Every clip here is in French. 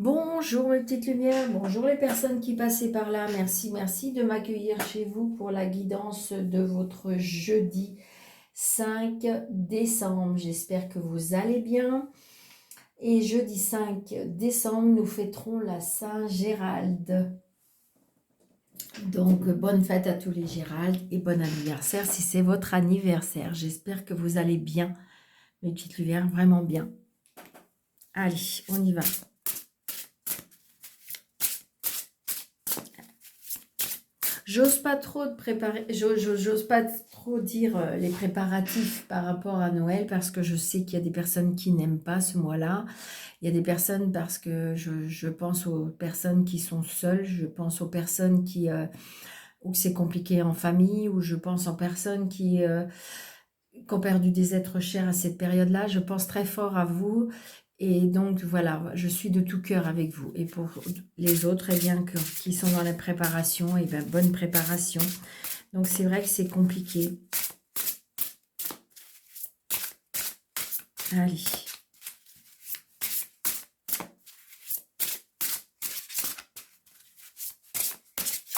Bonjour mes petites lumières, bonjour les personnes qui passaient par là. Merci de m'accueillir chez vous pour la guidance de votre jeudi 5 décembre. J'espère que vous allez bien. Et jeudi 5 décembre, nous fêterons la Saint-Gérald. Donc, bonne fête à tous les Gérald et bon anniversaire si c'est votre anniversaire. J'espère que vous allez bien, mes petites lumières, vraiment bien. Allez, on y va. J'ose pas trop de préparer, j'ose pas trop dire les préparatifs par rapport à Noël parce que je sais qu'il y a des personnes qui n'aiment pas ce mois-là. Il y a des personnes parce que je pense aux personnes qui sont seules, je pense aux personnes où c'est compliqué en famille, ou je pense aux personnes qui ont perdu des êtres chers à cette période-là. Je pense très fort à vous. Et donc, voilà, je suis de tout cœur avec vous. Et pour les autres, eh bien, qui sont dans la préparation, eh bien, bonne préparation. Donc, c'est vrai que c'est compliqué. Allez.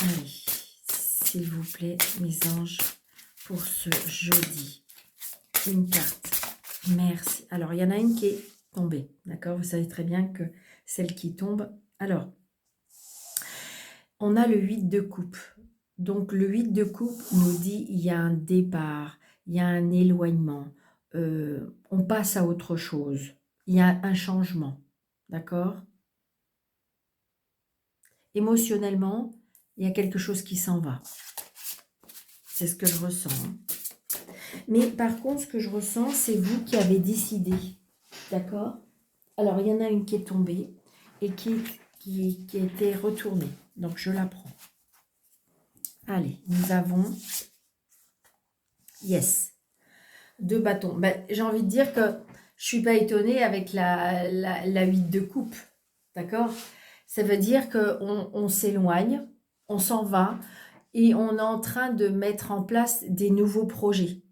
Allez, s'il vous plaît, mes anges, pour ce jeudi. Une carte. Merci. Alors, il y en a une qui est tombée. D'accord? Vous savez très bien que celle qui tombe... Alors, on a le 8 de coupe. Donc, le 8 de coupe nous dit il y a un départ, il y a un éloignement, on passe à autre chose, il y a un changement. D'accord? Émotionnellement, il y a quelque chose qui s'en va. C'est ce que je ressens. Mais par contre, ce que je ressens, c'est vous qui avez décidé. D'accord? Alors, il y en a une qui est tombée et qui était retournée. Donc, je la prends. Allez, nous avons... Yes. 2 bâtons. Ben, j'ai envie de dire que je ne suis pas étonnée avec la 8 de coupe. D'accord? Ça veut dire qu'on s'éloigne, on s'en va et on est en train de mettre en place des nouveaux projets.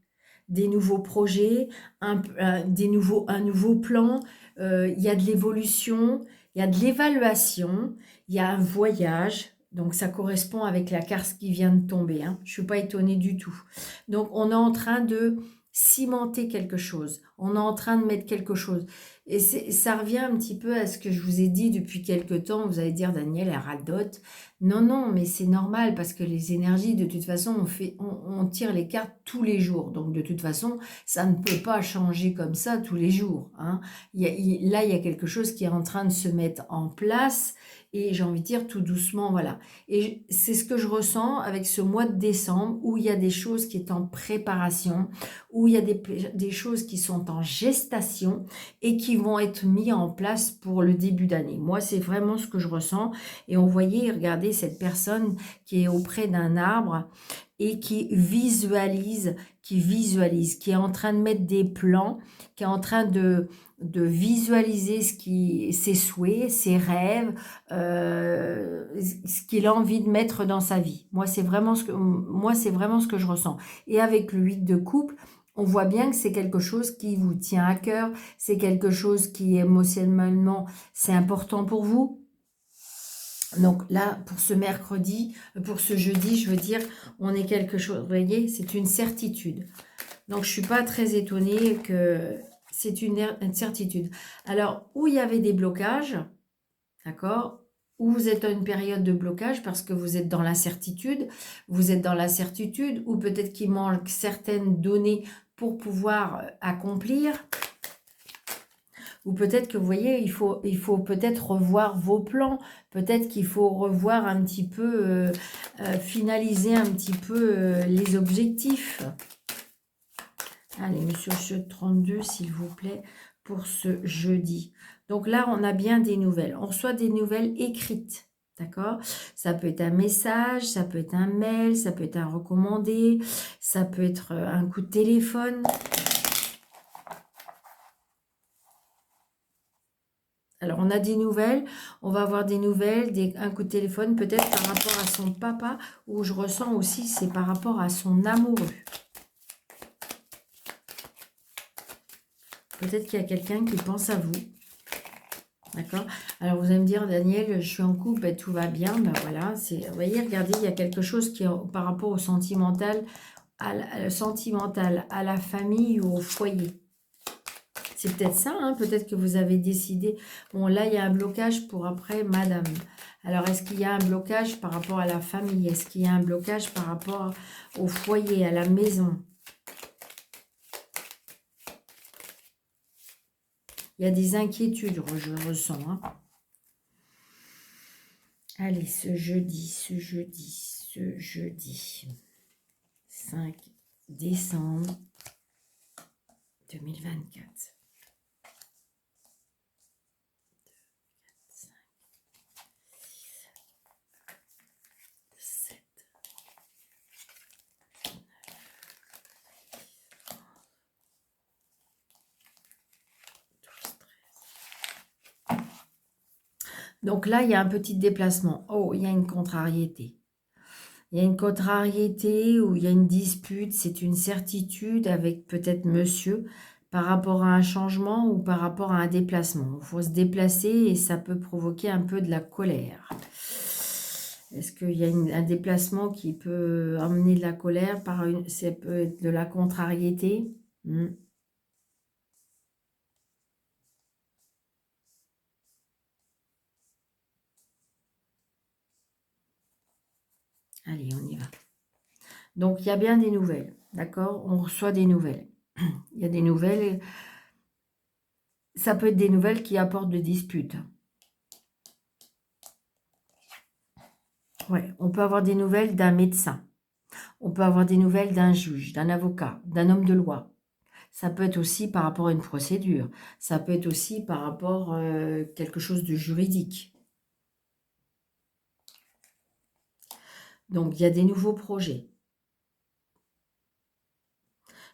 Des nouveaux projets, un nouveau plan. Il y a de l'évolution, il y a de l'évaluation, il y a un voyage. Donc, ça correspond avec la carte qui vient de tomber. Hein. Je ne suis pas étonnée du tout. Donc, on est en train de cimenter quelque chose. On est en train de mettre quelque chose. Et ça revient un petit peu à ce que je vous ai dit depuis quelque temps. Vous allez dire, Daniel, elle radote. Non, non, mais c'est normal parce que les énergies, de toute façon, on tire les cartes tous les jours. Donc, de toute façon, ça ne peut pas changer comme ça tous les jours. Hein. Là, il y a quelque chose qui est en train de se mettre en place. Et j'ai envie de dire tout doucement, voilà. Et c'est ce que je ressens avec ce mois de décembre où il y a des choses qui sont en préparation, où il y a des choses qui sont en gestation et qui vont être mises en place pour le début d'année. Moi, c'est vraiment ce que je ressens. Et on voyait, regardez, cette personne qui est auprès d'un arbre et qui visualise, qui est en train de mettre des plans, qui est en train de visualiser ses souhaits, ses rêves, ce qu'il a envie de mettre dans sa vie. Moi, c'est vraiment ce que je ressens. Et avec le 8 de coupe, on voit bien que c'est quelque chose qui vous tient à cœur, c'est quelque chose qui émotionnellement, c'est important pour vous. Donc là, pour ce mercredi, pour ce jeudi, je veux dire, on est quelque chose, vous voyez, c'est une certitude. Donc, je ne suis pas très étonnée que c'est une certitude. Alors, où il y avait des blocages, d'accord, où vous êtes dans une période de blocage parce que vous êtes dans l'incertitude, ou peut-être qu'il manque certaines données pour pouvoir accomplir. Ou peut-être que vous voyez, il faut peut-être revoir vos plans. Peut-être qu'il faut revoir un petit peu, finaliser un petit peu les objectifs. Allez, monsieur Chute 32, s'il vous plaît, pour ce jeudi. Donc là, on a bien des nouvelles. On reçoit des nouvelles écrites. D'accord? Ça peut être un message, ça peut être un mail, ça peut être un recommandé, ça peut être un coup de téléphone. Alors, on a des nouvelles, on va avoir des nouvelles, un coup de téléphone peut-être par rapport à son papa, ou je ressens aussi c'est par rapport à son amoureux. Peut-être qu'il y a quelqu'un qui pense à vous. D'accord? Alors, vous allez me dire, Daniel, je suis en couple, ben, tout va bien. Ben voilà, vous voyez, regardez, il y a quelque chose qui est par rapport au sentimental, sentimental, à la famille ou au foyer. C'est peut-être ça, hein, peut-être que vous avez décidé. Bon, là, il y a un blocage pour après, madame. Alors, est-ce qu'il y a un blocage par rapport à la famille? Est-ce qu'il y a un blocage par rapport au foyer, à la maison? Il y a des inquiétudes, je ressens. Hein. Allez, ce jeudi, 5 décembre 2024. 5, 7, 12, 13. Donc là, il y a un petit déplacement. Oh, il y a une contrariété. Il y a une contrariété ou il y a une dispute, c'est une certitude avec peut-être monsieur par rapport à un changement ou par rapport à un déplacement. Il faut se déplacer et ça peut provoquer un peu de la colère. Est-ce qu'il y a un déplacement qui peut amener de la colère ça peut être de la contrariété? Allez, on y va. Donc, il y a bien des nouvelles, d'accord? On reçoit des nouvelles. Il y a des nouvelles. Ça peut être des nouvelles qui apportent de disputes. Ouais, on peut avoir des nouvelles d'un médecin. On peut avoir des nouvelles d'un juge, d'un avocat, d'un homme de loi. Ça peut être aussi par rapport à une procédure. Ça peut être aussi par rapport à quelque chose de juridique. Donc, il y a des nouveaux projets.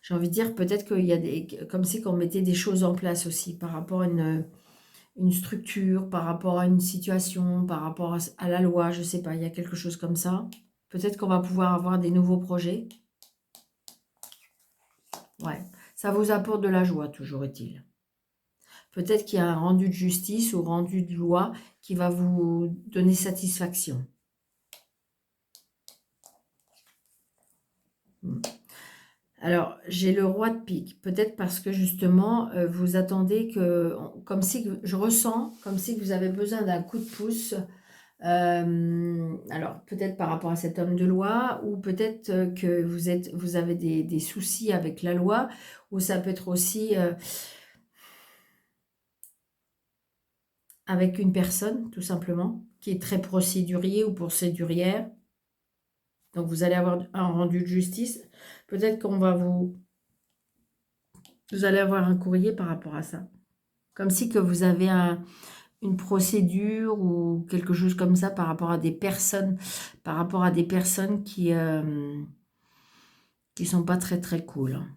J'ai envie de dire, peut-être qu'il y a comme si on mettait des choses en place aussi par rapport à une structure, par rapport à une situation, par rapport à la loi, je ne sais pas, il y a quelque chose comme ça. Peut-être qu'on va pouvoir avoir des nouveaux projets. Ouais, ça vous apporte de la joie, toujours est-il. Peut-être qu'il y a un rendu de justice ou rendu de loi qui va vous donner satisfaction. Alors, j'ai le roi de pique. Peut-être parce que justement, vous attendez que... Comme si je ressens comme si vous avez besoin d'un coup de pouce. Alors, peut-être par rapport à cet homme de loi, ou peut-être que vous avez des soucis avec la loi, ou ça peut être aussi avec une personne, tout simplement, qui est très procédurier ou procédurière. Donc, vous allez avoir un rendu de justice. Peut-être qu'on va vous allez avoir un courrier par rapport à ça. Comme si que vous avez une procédure ou quelque chose comme ça par rapport à des personnes, qui sont pas très très cool. Hein.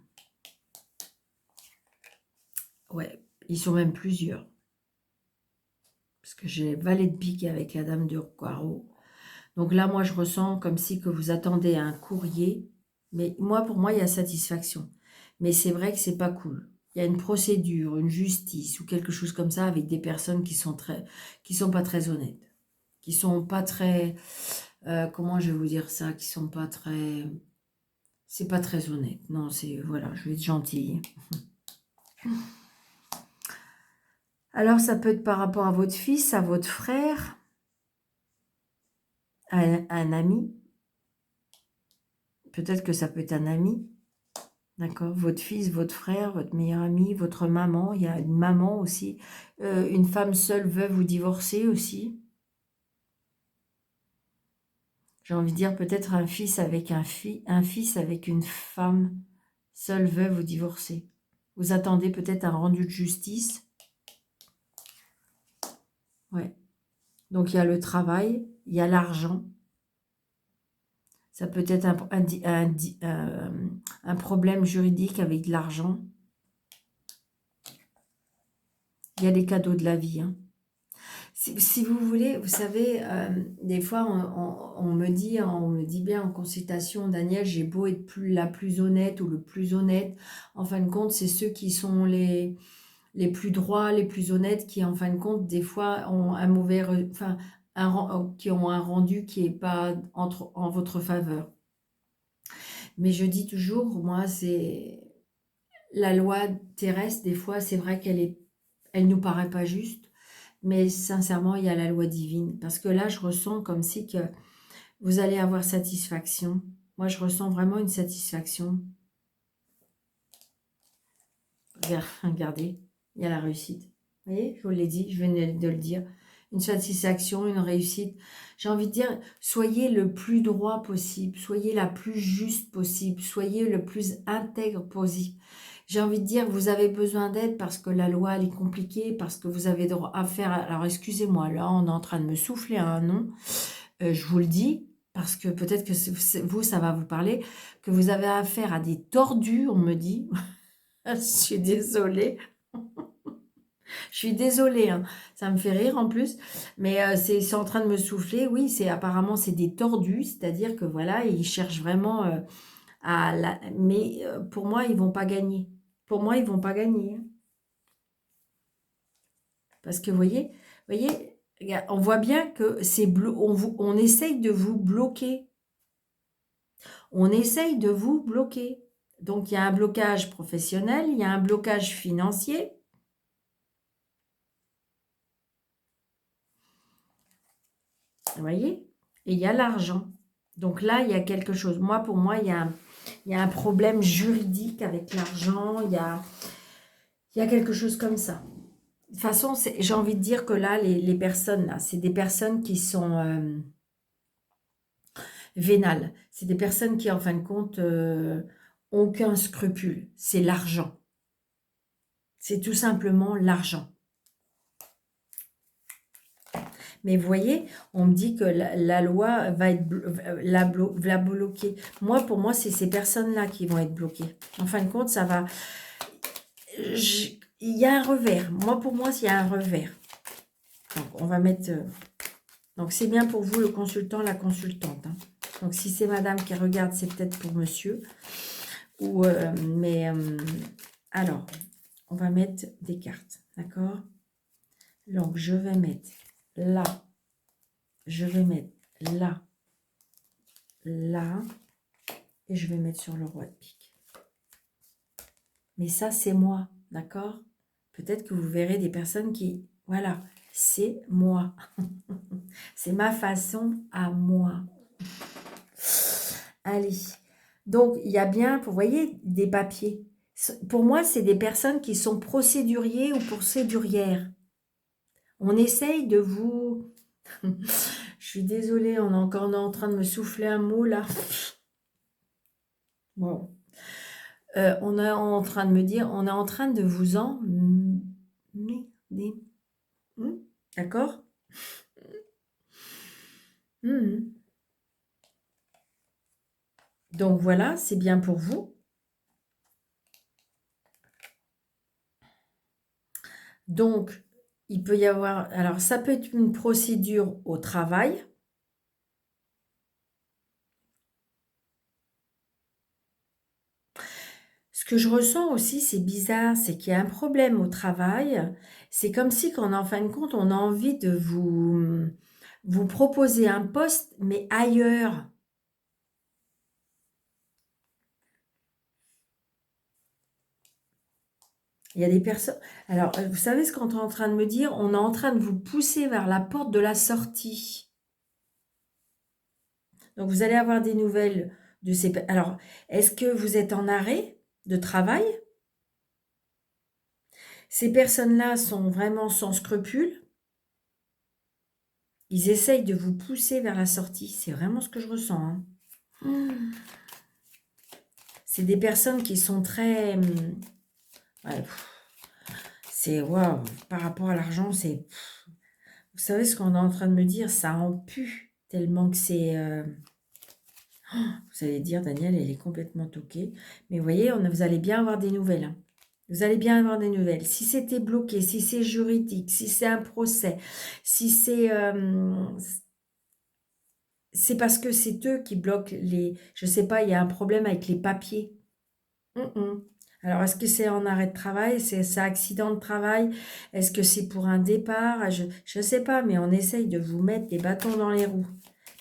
Ouais, ils sont même plusieurs. Parce que j'ai valet de pique avec la dame de carreau. Donc là, moi, je ressens comme si que vous attendez un courrier. Mais moi, pour moi, il y a satisfaction. Mais c'est vrai que c'est pas cool. Il y a une procédure, une justice ou quelque chose comme ça avec des personnes qui sont pas très honnêtes. Qui sont pas très... comment je vais vous dire ça? Qui sont pas très... C'est pas très honnête. Non, c'est... Voilà, je vais être gentille. Alors, ça peut être par rapport à votre fils, à votre frère, à un ami. Peut-être que ça peut être un ami. D'accord? Votre fils, votre frère, votre meilleur ami, votre maman. Il y a une maman aussi. Une femme seule, veuve ou divorcée aussi. J'ai envie de dire peut-être un fils avec un fils avec une femme seule, veuve ou divorcée. Vous attendez peut-être un rendu de justice. Ouais. Donc, il y a le travail, il y a l'argent. Ça peut être un problème juridique avec de l'argent. Il y a les cadeaux de la vie. Hein. Si vous voulez, vous savez, des fois, on me dit bien en consultation, Daniel, j'ai beau être la plus honnête ou le plus honnête. En fin de compte, c'est ceux qui sont les plus droits, les plus honnêtes, qui en fin de compte, des fois, ont un mauvais, enfin, qui ont un rendu qui n'est pas en votre faveur. Mais je dis toujours, moi, c'est la loi terrestre, des fois, c'est vrai elle nous paraît pas juste, mais sincèrement, il y a la loi divine. Parce que là, je ressens comme si que vous allez avoir satisfaction. Moi, je ressens vraiment une satisfaction. Regardez, il y a la réussite. Vous voyez, je vous l'ai dit, je venais de le dire. Une satisfaction, une réussite. J'ai envie de dire, soyez le plus droit possible, soyez la plus juste possible, soyez le plus intègre possible. J'ai envie de dire, vous avez besoin d'aide parce que la loi, elle est compliquée, parce que vous avez droit à faire... Alors, excusez-moi, là, on est en train de me souffler un nom. Je vous le dis, parce que peut-être que vous, ça va vous parler, que vous avez affaire à des tordus, on me dit. Je suis désolée. Je suis désolée, hein. Ça me fait rire en plus, mais c'est en train de me souffler. Oui, apparemment c'est des tordus, c'est-à-dire que voilà, ils cherchent vraiment mais pour moi ils vont pas gagner. Pour moi ils vont pas gagner, hein. Parce que voyez, regarde, on voit bien que on essaye de vous bloquer. On essaye de vous bloquer. Donc il y a un blocage professionnel, il y a un blocage financier. Vous voyez? Et il y a l'argent. Donc là, il y a quelque chose. Moi, pour moi, il y a un problème juridique avec l'argent. Il y a quelque chose comme ça. De toute façon, j'ai envie de dire que là, les personnes, là, c'est des personnes qui sont vénales. C'est des personnes qui, en fin de compte, ont aucun scrupule. C'est l'argent. C'est tout simplement l'argent. Mais vous voyez, on me dit que la loi va être la bloquer. Moi, pour moi, c'est ces personnes-là qui vont être bloquées. En fin de compte, ça va... Il y a un revers. Moi, pour moi, il y a un revers. Donc, on va mettre... Donc, c'est bien pour vous, le consultant, la consultante, hein. Donc, si c'est madame qui regarde, c'est peut-être pour monsieur. Ou, alors, on va mettre des cartes, d'accord? Donc, je vais mettre là. Je vais mettre là. Là. Et je vais mettre sur le roi de pique. Mais ça, c'est moi, d'accord? Peut-être que vous verrez des personnes qui... Voilà, c'est moi. C'est ma façon à moi. Allez. Donc, il y a bien, vous voyez, des papiers. Pour moi, c'est des personnes qui sont procéduriers ou procédurières. On essaye de vous... Je suis désolée, on est en train de me souffler un mot, là. Bon. On est en train de me dire, on est en train de vous emmerder. D'accord? Donc voilà, c'est bien pour vous. Donc, il peut y avoir... Alors, ça peut être une procédure au travail. Ce que je ressens aussi, c'est bizarre, c'est qu'il y a un problème au travail. C'est comme si, en fin de compte, on a envie de vous proposer un poste, mais ailleurs. Il y a des personnes... Alors, vous savez ce qu'on est en train de me dire? On est en train de vous pousser vers la porte de la sortie. Donc, vous allez avoir des nouvelles de ces... Alors, est-ce que vous êtes en arrêt de travail? Ces personnes-là sont vraiment sans scrupules. Ils essayent de vous pousser vers la sortie. C'est vraiment ce que je ressens, hein. C'est des personnes qui sont très... Ouais, c'est... Waouh, par rapport à l'argent, c'est... Vous savez ce qu'on est en train de me dire? Ça en pue tellement que c'est... Vous allez dire, Daniel, elle est complètement toquée. Mais vous voyez, vous allez bien avoir des nouvelles, hein. Vous allez bien avoir des nouvelles. Si c'était bloqué, si c'est juridique, si c'est un procès, si c'est... c'est parce que c'est eux qui bloquent les... Je sais pas, il y a un problème avec les papiers. Alors, est-ce que c'est en arrêt de travail? C'est accident de travail? Est-ce que c'est pour un départ? Je ne sais pas, mais on essaye de vous mettre des bâtons dans les roues.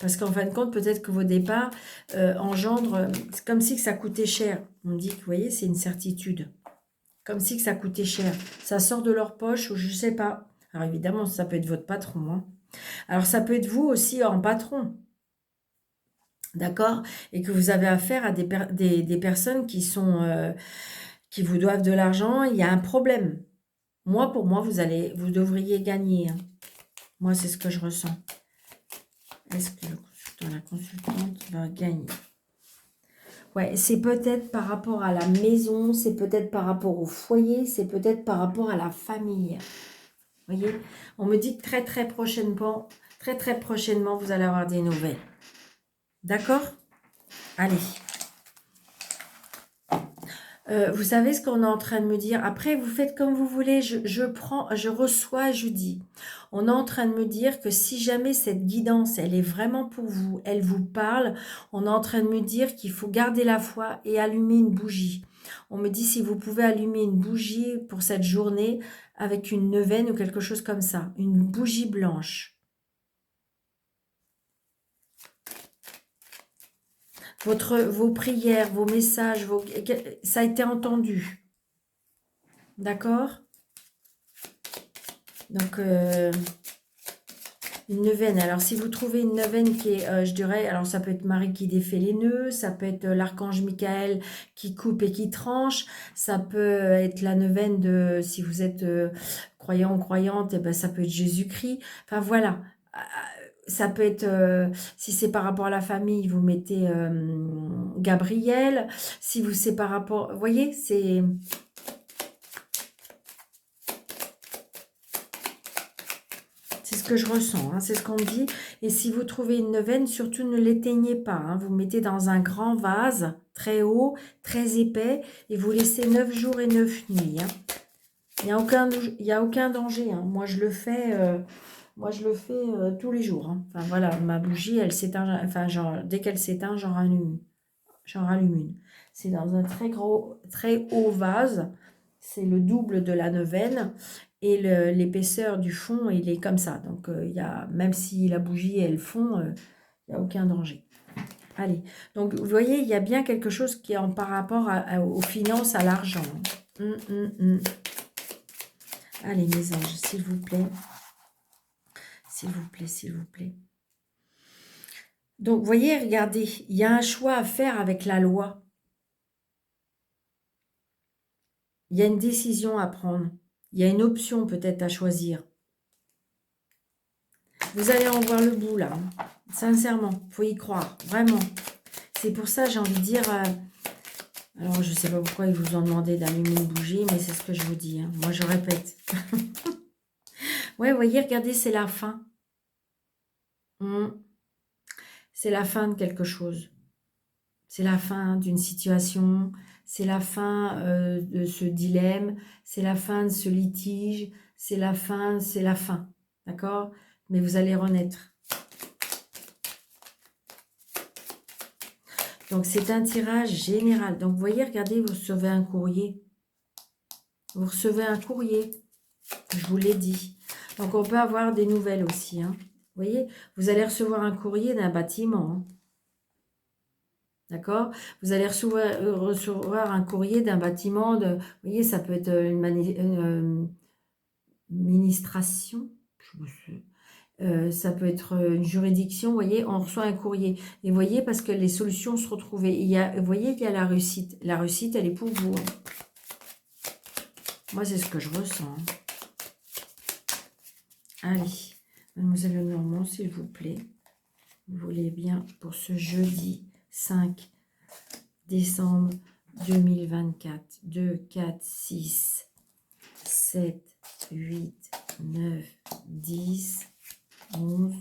Parce qu'en fin de compte, peut-être que vos départs engendrent... C'est comme si que ça coûtait cher. On me dit que, vous voyez, c'est une certitude. Comme si que ça coûtait cher. Ça sort de leur poche ou je ne sais pas. Alors, évidemment, ça peut être votre patron, hein. Alors, ça peut être vous aussi en patron. D'accord? Et que vous avez affaire à des personnes qui sont... qui vous doivent de l'argent, il y a un problème. Moi, pour moi, vous devriez gagner, hein. Moi, c'est ce que je ressens. Est-ce que le consultant, la consultante va gagner? Ouais, c'est peut-être par rapport à la maison, c'est peut-être par rapport au foyer, c'est peut-être par rapport à la famille. Vous voyez? On me dit que très prochainement, vous allez avoir des nouvelles. D'accord? Allez. Vous savez ce qu'on est en train de me dire. Après, vous faites comme vous voulez. Je reçois, je dis. On est en train de me dire que si jamais cette guidance, elle est vraiment pour vous, elle vous parle, on est en train de me dire qu'il faut garder la foi et allumer une bougie. On me dit si vous pouvez allumer une bougie pour cette journée avec une neuvaine ou quelque chose comme ça. Une bougie blanche. Vos prières, vos messages, ça a été entendu. D'accord? Donc, une neuvaine. Alors, si vous trouvez une neuvaine qui est, je dirais, alors ça peut être Marie qui défait les nœuds, ça peut être l'archange Michael qui coupe et qui tranche, ça peut être la neuvaine de, si vous êtes croyant ou croyante, eh ben, ça peut être Jésus-Christ. Enfin, voilà. Ça peut être, si c'est par rapport à la famille, vous mettez Gabriel. Si vous c'est par rapport, vous voyez, c'est... C'est ce que je ressens, hein, c'est ce qu'on me dit. Et si vous trouvez une neuvaine, surtout ne l'éteignez pas, hein. Vous mettez dans un grand vase, très haut, très épais, et vous laissez 9 jours et 9 nuits, hein. Il y a aucun danger, hein. Moi, je le fais, tous les jours, hein. Enfin, voilà, ma bougie, elle s'éteint, enfin, genre, dès qu'elle s'éteint, j'en rallume une. C'est dans un très haut vase. C'est le double de la neuvaine. Et l'épaisseur du fond, il est comme ça. Donc, même si la bougie, elle fond, il n'y a aucun danger. Allez. Donc, vous voyez, il y a bien quelque chose qui est par rapport aux finances, à l'argent. Allez, mes anges, s'il vous plaît. S'il vous plaît, s'il vous plaît. Donc, vous voyez, regardez, il y a un choix à faire avec la loi. Il y a une décision à prendre. Il y a une option peut-être à choisir. Vous allez en voir le bout là. Sincèrement, il faut y croire. Vraiment. C'est pour ça, j'ai envie de dire... alors, je ne sais pas pourquoi ils vous ont demandé d'allumer une bougie, mais c'est ce que je vous dis, hein. Moi, je répète. Ouais, vous voyez, regardez, c'est la fin. C'est la fin de quelque chose. C'est la fin d'une situation. C'est la fin de ce dilemme. C'est la fin de ce litige. C'est la fin. D'accord? Mais vous allez renaître. Donc, c'est un tirage général. Donc, vous voyez, regardez, vous recevez un courrier. Vous recevez un courrier. Je vous l'ai dit. Donc, on peut avoir des nouvelles aussi, hein. Vous voyez, vous allez recevoir un courrier d'un bâtiment, hein. D'accord? Vous allez recevoir un courrier d'un bâtiment. Vous voyez, ça peut être une administration. Ça peut être une juridiction. Vous voyez, on reçoit un courrier. Et vous voyez, parce que les solutions se retrouvent. Vous voyez, il y a la réussite. La réussite, elle est pour vous, hein. Moi, c'est ce que je ressens, hein. Allez, Mademoiselle Lenormand, s'il vous plaît. Vous voulez bien pour ce jeudi 5 décembre 2024. 2, 4, 6, 7, 8, 9, 10, 11,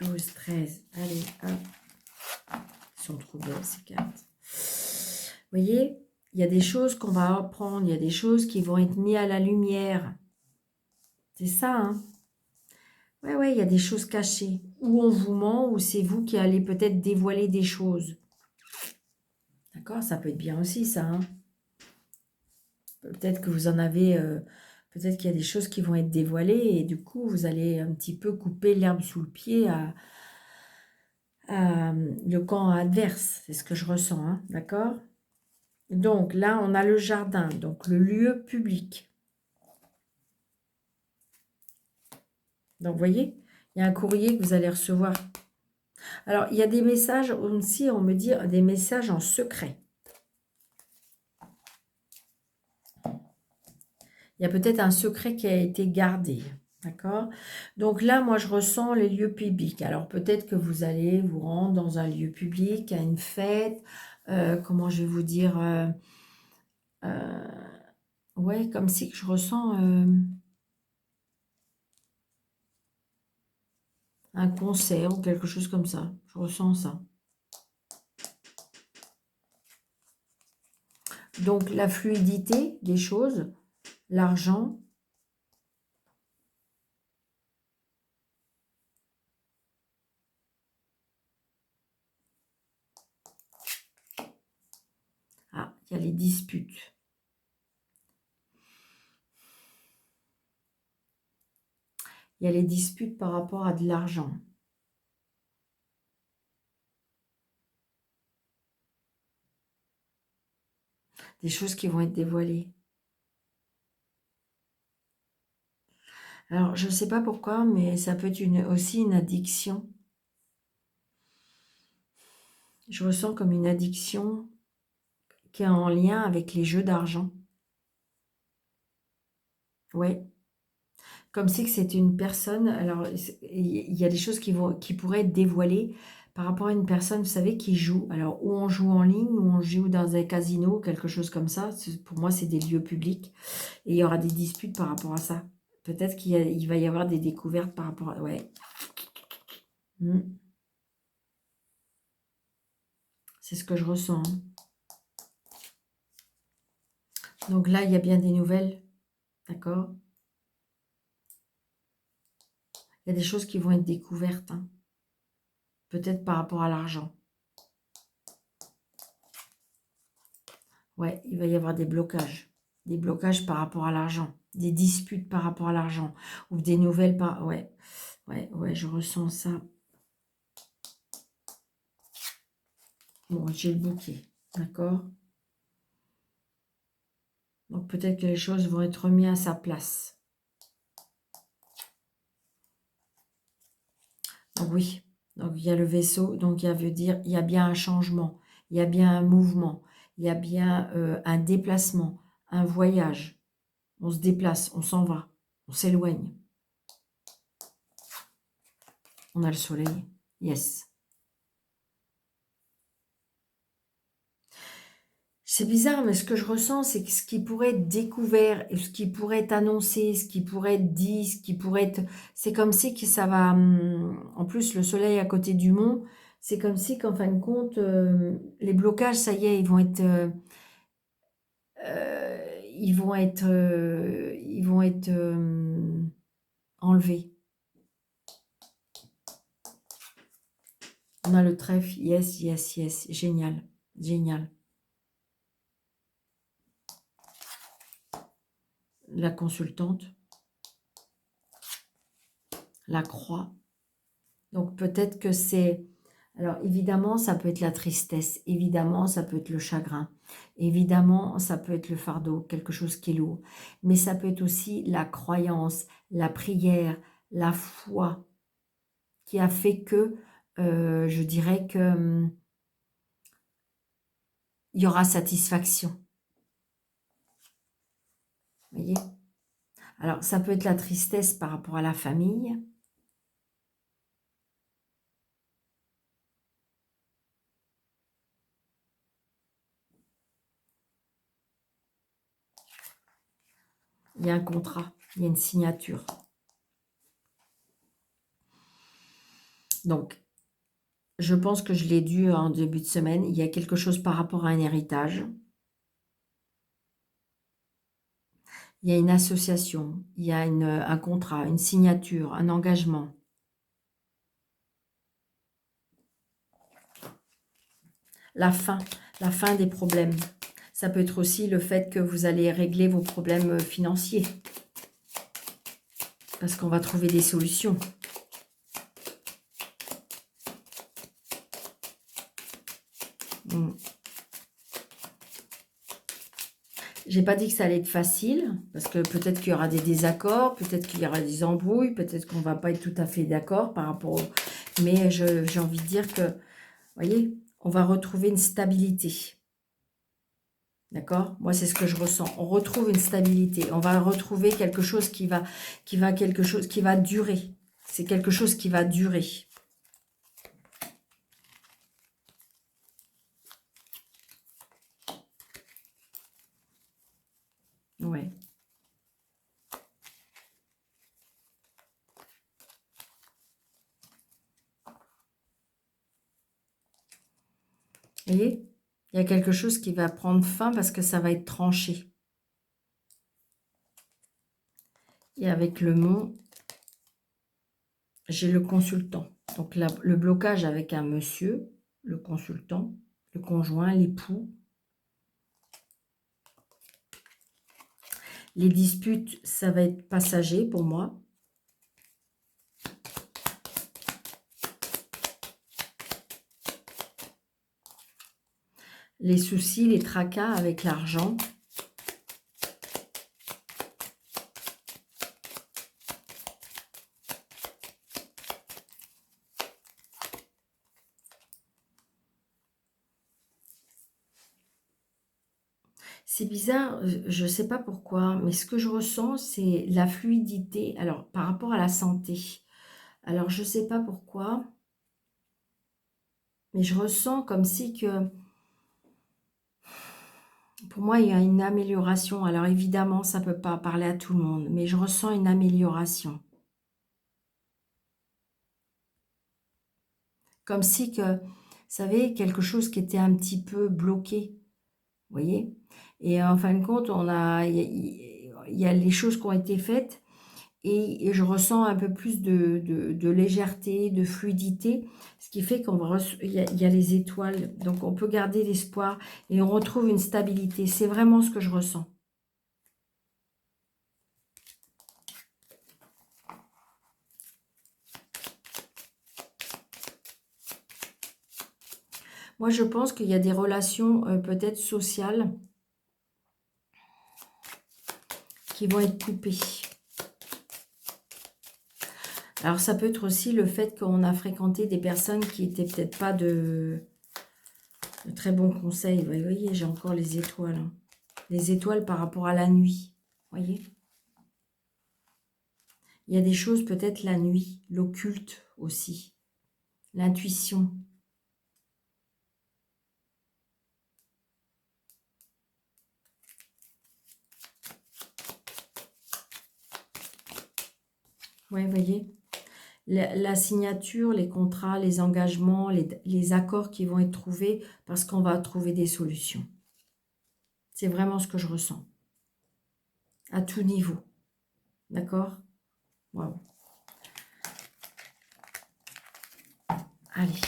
12, 13. Allez, hop. Ils sont trop belles, ces cartes. Vous voyez, il y a des choses qu'on va apprendre. Il y a des choses qui vont être mises à la lumière. C'est ça, hein? Ouais, il y a des choses cachées. Ou on vous ment, ou c'est vous qui allez peut-être dévoiler des choses. D'accord? Ça peut être bien aussi, ça. Hein. Peut-être que vous en avez... peut-être qu'il y a des choses qui vont être dévoilées et du coup, vous allez un petit peu couper l'herbe sous le pied à le camp adverse. C'est ce que je ressens, hein, d'accord? Donc là, on a le jardin, donc le lieu public. Donc, vous voyez, il y a un courrier que vous allez recevoir. Alors, il y a des messages aussi, on me dit, des messages en secret. Il y a peut-être un secret qui a été gardé. D'accord? Donc là, moi, je ressens les lieux publics. Alors, peut-être que vous allez vous rendre dans un lieu public, à une fête. Comment je vais vous dire ouais, comme si que je ressens un concert ou quelque chose comme ça. Je ressens ça. Donc, la fluidité des choses, l'argent. Ah, il y a les disputes. Il y a les disputes par rapport à de l'argent. Des choses qui vont être dévoilées. Alors, je ne sais pas pourquoi, mais ça peut être aussi une addiction. Je ressens comme une addiction qui est en lien avec les jeux d'argent. Ouais. Comme si que c'était une personne. Alors, il y a des choses qui pourraient être dévoilées par rapport à une personne, vous savez, qui joue. Alors, ou on joue en ligne, ou on joue dans un casino, quelque chose comme ça. Pour moi, c'est des lieux publics. Et il y aura des disputes par rapport à ça. Peut-être qu'il va y avoir des découvertes par rapport à... Ouais. C'est ce que je ressens. Hein. Donc là, il y a bien des nouvelles. D'accord? Il y a des choses qui vont être découvertes. Hein. Peut-être par rapport à l'argent. Ouais, il va y avoir des blocages. Des blocages par rapport à l'argent. Des disputes par rapport à l'argent. Ou des nouvelles par... Ouais, ouais, je ressens ça. Bon, j'ai le bouquet. D'accord? Donc peut-être que les choses vont être remises à sa place. Donc oui. Donc il y a le vaisseau. Donc il veut dire il y a bien un changement. Il y a bien un mouvement. Il y a bien un déplacement. Un voyage. On se déplace. On s'en va. On s'éloigne. On a le soleil. Yes. C'est bizarre, mais ce que je ressens, c'est que ce qui pourrait être découvert, ce qui pourrait être annoncé, ce qui pourrait être dit, ce qui pourrait être... C'est comme si que ça va... En plus, le soleil à côté du mont, c'est comme si qu'en fin de compte, les blocages, ça y est, ils vont être enlevés. On a le trèfle, yes, yes, yes, génial, génial. La consultante, la croix. Donc peut-être que c'est... Alors évidemment, ça peut être la tristesse, évidemment, ça peut être le chagrin, évidemment, ça peut être le fardeau, quelque chose qui est lourd. Mais ça peut être aussi la croyance, la prière, la foi qui a fait que, je dirais que il y aura satisfaction. Vous voyez? Alors ça peut être la tristesse par rapport à la famille. Il y a un contrat, il y a une signature. Donc, je pense que je l'ai dit en début de semaine, il y a quelque chose par rapport à un héritage. Il y a une association, il y a un contrat, une signature, un engagement. La fin. la fin des problèmes. Ça peut être aussi le fait que vous allez régler vos problèmes financiers. Parce qu'on va trouver des solutions. J'ai pas dit que ça allait être facile, parce que peut-être qu'il y aura des désaccords, peut-être qu'il y aura des embrouilles, peut-être qu'on va pas être tout à fait d'accord par rapport au... Mais j'ai envie de dire que, vous voyez, on va retrouver une stabilité. D'accord? Moi, c'est ce que je ressens. On retrouve une stabilité. On va retrouver quelque chose qui va durer. C'est quelque chose qui va durer. Ouais. Vous voyez? Il y a quelque chose qui va prendre fin parce que ça va être tranché. Et avec le mont, j'ai le consultant. Donc là, le blocage avec un monsieur, le consultant, le conjoint, l'époux. Les disputes, ça va être passager pour moi. Les soucis, les tracas avec l'argent. C'est bizarre, je ne sais pas pourquoi, mais ce que je ressens, c'est la fluidité. Alors, par rapport à la santé. Alors, je ne sais pas pourquoi, mais je ressens comme si que, pour moi, il y a une amélioration. Alors, évidemment, ça ne peut pas parler à tout le monde, mais je ressens une amélioration. Comme si que, vous savez, quelque chose qui était un petit peu bloqué, vous voyez? Et en fin de compte, il y a les choses qui ont été faites et je ressens un peu plus de légèreté, de fluidité, ce qui fait il y a les étoiles, donc on peut garder l'espoir et on retrouve une stabilité. C'est vraiment ce que je ressens. Moi, je pense qu'il y a des relations peut-être sociales qui vont être coupées. Alors, ça peut être aussi le fait qu'on a fréquenté des personnes qui n'étaient peut-être pas de très bons conseils. Vous voyez, j'ai encore les étoiles. Hein. Les étoiles par rapport à la nuit. Vous voyez? Il y a des choses peut-être la nuit, l'occulte aussi, l'intuition. Oui, vous voyez, la signature, les contrats, les engagements, les accords qui vont être trouvés parce qu'on va trouver des solutions. C'est vraiment ce que je ressens. À tout niveau. D'accord? Waouh. Allez.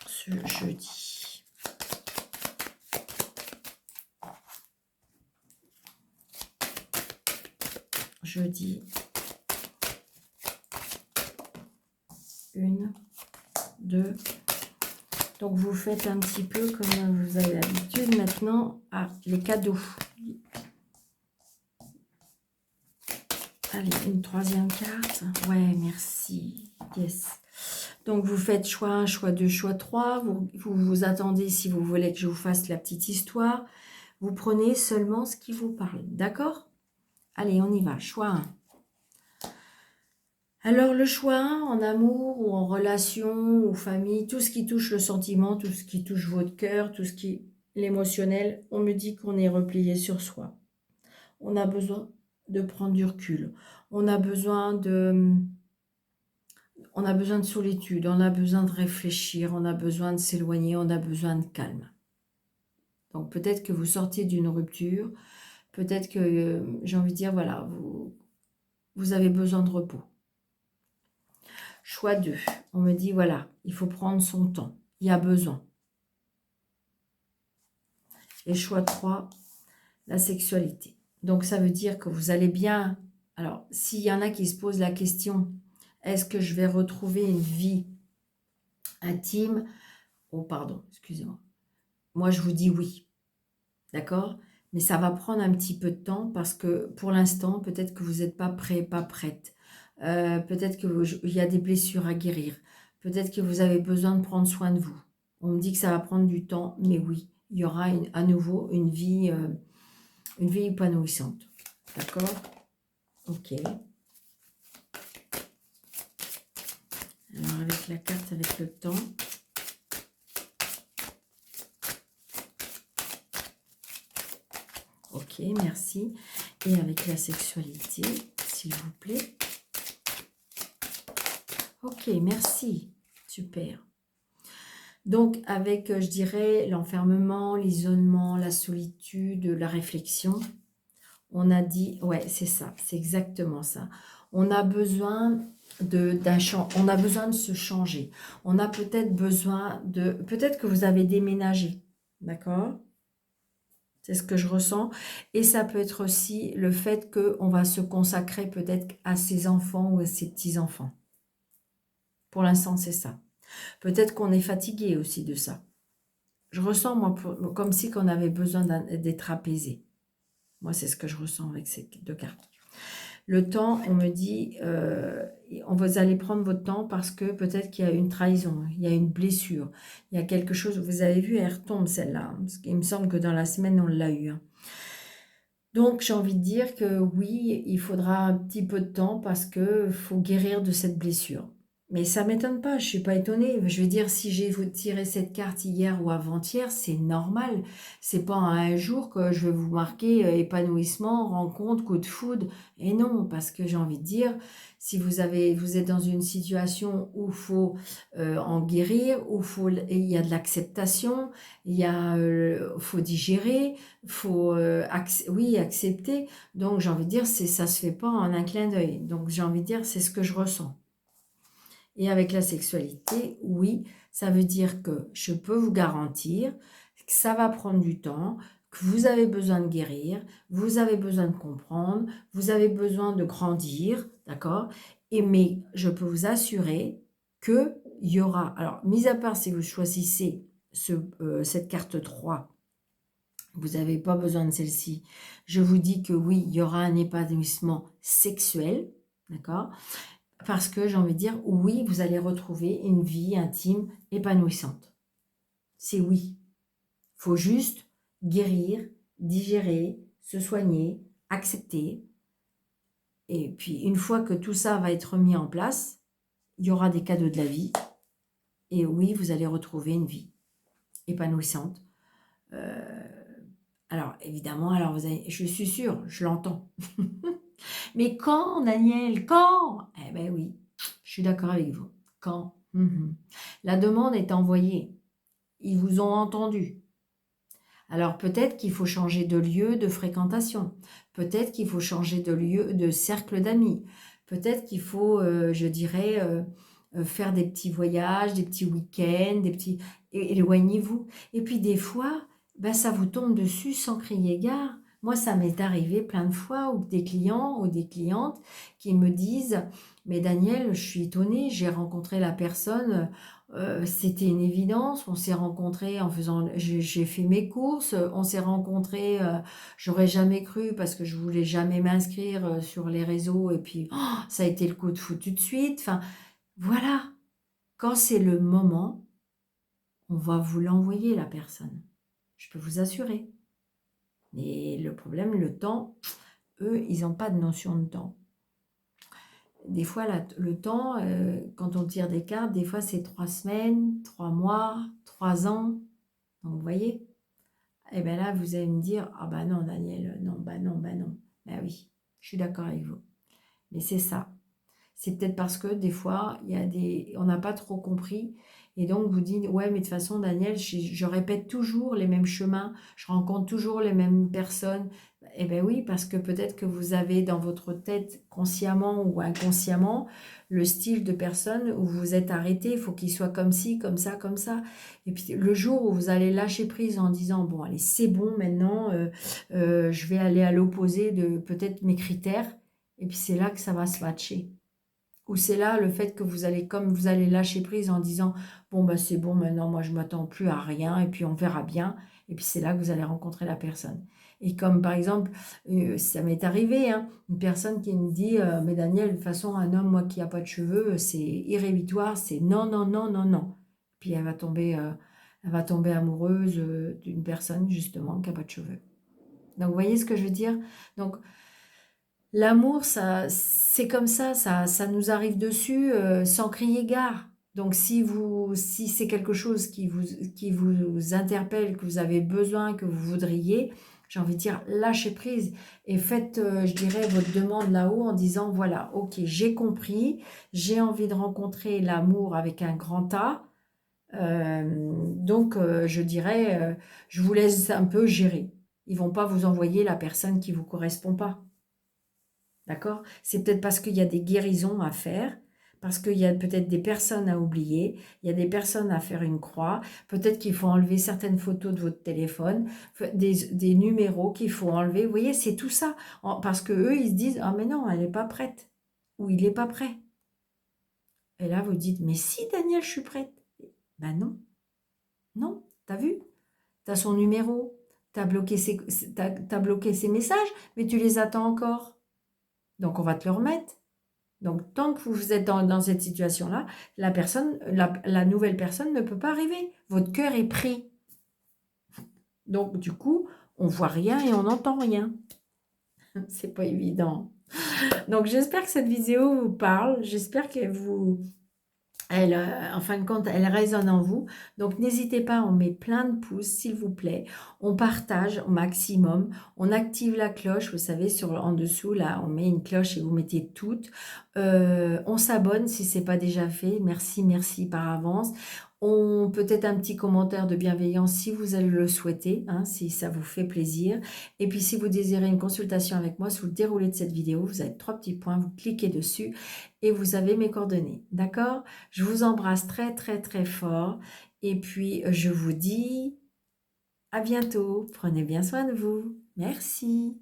Ce jeudi. Jeudi. 1, 2. Donc, vous faites un petit peu comme vous avez l'habitude maintenant. Ah, les cadeaux. Allez, une troisième carte. Ouais, merci. Yes. Donc, vous faites choix 1, choix 2, choix 3. Vous attendez si vous voulez que je vous fasse la petite histoire. Vous prenez seulement ce qui vous parle. D'accord? Allez, on y va. Choix 1. Alors, le choix 1, en amour ou en relation ou famille, tout ce qui touche le sentiment, tout ce qui touche votre cœur, tout ce qui l'émotionnel, on me dit qu'on est replié sur soi. On a besoin de prendre du recul. On a besoin de solitude, on a besoin de réfléchir, on a besoin de s'éloigner, on a besoin de calme. Donc peut-être que vous sortez d'une rupture, peut-être que, j'ai envie de dire, voilà, vous avez besoin de repos. Choix 2. On me dit, voilà, il faut prendre son temps. Il y a besoin. Et choix 3, la sexualité. Donc, ça veut dire que vous allez bien... Alors, s'il y en a qui se posent la question, est-ce que je vais retrouver une vie intime? Oh, pardon, excusez-moi. Moi, je vous dis oui. D'accord? Mais ça va prendre un petit peu de temps parce que pour l'instant, peut-être que vous n'êtes pas prêt, pas prête. Peut-être qu'il y a des blessures à guérir. Peut-être que vous avez besoin de prendre soin de vous. On me dit que ça va prendre du temps, mais oui, il y aura à nouveau une vie épanouissante. D'accord? Ok. Alors, avec la carte, avec le temps. Ok, merci. Et avec la sexualité, s'il vous plaît. Ok, merci. Super. Donc, avec, je dirais, l'enfermement, l'isolement, la solitude, la réflexion, on a dit, ouais, c'est ça, c'est exactement ça. On a besoin on a besoin de se changer. On a peut-être besoin peut-être que vous avez déménagé, d'accord? C'est ce que je ressens. Et ça peut être aussi le fait qu'on va se consacrer peut-être à ses enfants ou à ses petits-enfants. Pour l'instant, c'est ça. Peut-être qu'on est fatigué aussi de ça. Je ressens, moi, comme si on avait besoin d'être apaisé. Moi, c'est ce que je ressens avec ces 2 cartes. Le temps, on me dit, vous allez prendre votre temps parce que peut-être qu'il y a une trahison, il y a une blessure, il y a quelque chose, vous avez vu, elle retombe celle-là. Il me semble que dans la semaine, on l'a eu. Donc, j'ai envie de dire que oui, il faudra un petit peu de temps parce qu'il faut guérir de cette blessure. Mais ça ne m'étonne pas, je ne suis pas étonnée. Je veux dire, si j'ai tiré cette carte hier ou avant-hier, c'est normal. C'est pas un jour que je vais vous marquer épanouissement, rencontre, coup de foudre. Et non, parce que j'ai envie de dire, si vous êtes dans une situation où il faut en guérir, où il y a de l'acceptation, faut digérer, faut oui, accepter. Donc, j'ai envie de dire, ça se fait pas en un clin d'œil. Donc, j'ai envie de dire, c'est ce que je ressens. Et avec la sexualité, oui, ça veut dire que je peux vous garantir que ça va prendre du temps, que vous avez besoin de guérir, vous avez besoin de comprendre, vous avez besoin de grandir, d'accord? Mais je peux vous assurer qu'il y aura, alors, mis à part si vous choisissez cette carte 3, vous n'avez pas besoin de celle-ci, je vous dis que oui, il y aura un épanouissement sexuel, d'accord? Parce que j'ai envie de dire, oui, vous allez retrouver une vie intime épanouissante. C'est oui. Il faut juste guérir, digérer, se soigner, accepter. Et puis, une fois que tout ça va être mis en place, il y aura des cadeaux de la vie. Et oui, vous allez retrouver une vie épanouissante. Alors, évidemment, je suis sûre, je l'entends. Mais quand, Daniel, quand? Eh bien oui, je suis d'accord avec vous. Quand? La demande est envoyée. Ils vous ont entendu. Alors peut-être qu'il faut changer de lieu de fréquentation. Peut-être qu'il faut changer de lieu, de cercle d'amis. Peut-être qu'il faut, je dirais, faire des petits voyages, des petits week-ends, éloignez-vous. Et puis des fois, ça vous tombe dessus sans crier gare. Moi, ça m'est arrivé plein de fois, ou des clients ou des clientes qui me disent, mais Daniel, je suis étonnée, j'ai rencontré la personne, c'était une évidence, on s'est rencontrés j'ai fait mes courses, on s'est rencontrés, j'aurais jamais cru parce que je voulais jamais m'inscrire sur les réseaux et puis ça a été le coup de foudre tout de suite. Enfin, voilà, quand c'est le moment, on va vous l'envoyer la personne, je peux vous assurer. Mais le problème, le temps, eux, ils n'ont pas de notion de temps. Des fois, le temps, quand on tire des cartes, des fois c'est 3 semaines, 3 mois, 3 ans. Donc, vous voyez? Et bien là, vous allez me dire, ah bah non, Daniel, non, bah non, bah non. Ben oui, je suis d'accord avec vous. Mais c'est ça. C'est peut-être parce que des fois, on n'a pas trop compris. Et donc, vous dites, ouais, mais de toute façon, Daniel, je répète toujours les mêmes chemins, je rencontre toujours les mêmes personnes. Eh bien oui, parce que peut-être que vous avez dans votre tête, consciemment ou inconsciemment, le style de personne où vous êtes arrêté, il faut qu'il soit comme ci, comme ça, comme ça. Et puis le jour où vous allez lâcher prise en disant, bon, allez, c'est bon maintenant, je vais aller à l'opposé de peut-être mes critères, et puis c'est là que ça va se matcher. Ou c'est là le fait que vous allez, comme vous allez lâcher prise en disant, bon, bah c'est bon, maintenant, moi, je m'attends plus à rien, et puis on verra bien. Et puis c'est là que vous allez rencontrer la personne. Et comme par exemple, ça m'est arrivé, hein, une personne qui me dit, mais Daniel, de toute façon, un homme, moi, qui n'a pas de cheveux, c'est irrédhibitoire, c'est non, non, non, non, non. Puis elle va tomber amoureuse d'une personne, justement, qui n'a pas de cheveux. Donc, vous voyez ce que je veux dire? Donc, l'amour, ça, c'est comme ça nous arrive dessus sans crier gare. Donc si c'est quelque chose qui vous interpelle, que vous avez besoin, que vous voudriez, j'ai envie de dire lâchez prise et faites, je dirais, votre demande là-haut en disant voilà, ok, j'ai compris, j'ai envie de rencontrer l'amour avec un grand A. Donc je dirais, je vous laisse un peu gérer. Ils vont pas vous envoyer la personne qui vous correspond pas. D'accord? C'est peut-être parce qu'il y a des guérisons à faire, parce qu'il y a peut-être des personnes à oublier, il y a des personnes à faire une croix, peut-être qu'il faut enlever certaines photos de votre téléphone, des numéros qu'il faut enlever. Vous voyez, c'est tout ça. Parce que eux, ils se disent, ah mais non, elle n'est pas prête, ou il n'est pas prêt. Et là, vous dites, mais si, Daniel, je suis prête. Ben non, non, t'as vu? T'as son numéro, t'as bloqué ses messages, mais tu les attends encore. Donc, on va te le remettre. Donc, tant que vous êtes dans cette situation-là, la nouvelle personne ne peut pas arriver. Votre cœur est pris. Donc, du coup, on voit rien et on n'entend rien. C'est pas évident. Donc, j'espère que cette vidéo vous parle. J'espère qu'elle vous, en fin de compte, elle résonne en vous. Donc, n'hésitez pas, on met plein de pouces, s'il vous plaît. On partage au maximum. On active la cloche, vous savez, en dessous, là, on met une cloche et vous mettez toutes. On s'abonne si ce n'est pas déjà fait. Merci, merci par avance. Peut-être un petit commentaire de bienveillance si vous allez le souhaiter, hein, si ça vous fait plaisir. Et puis, si vous désirez une consultation avec moi, sous le déroulé de cette vidéo, vous avez 3 petits points, vous cliquez dessus et vous avez mes coordonnées. D'accord? Je vous embrasse très, très, très fort. Et puis, je vous dis à bientôt. Prenez bien soin de vous. Merci.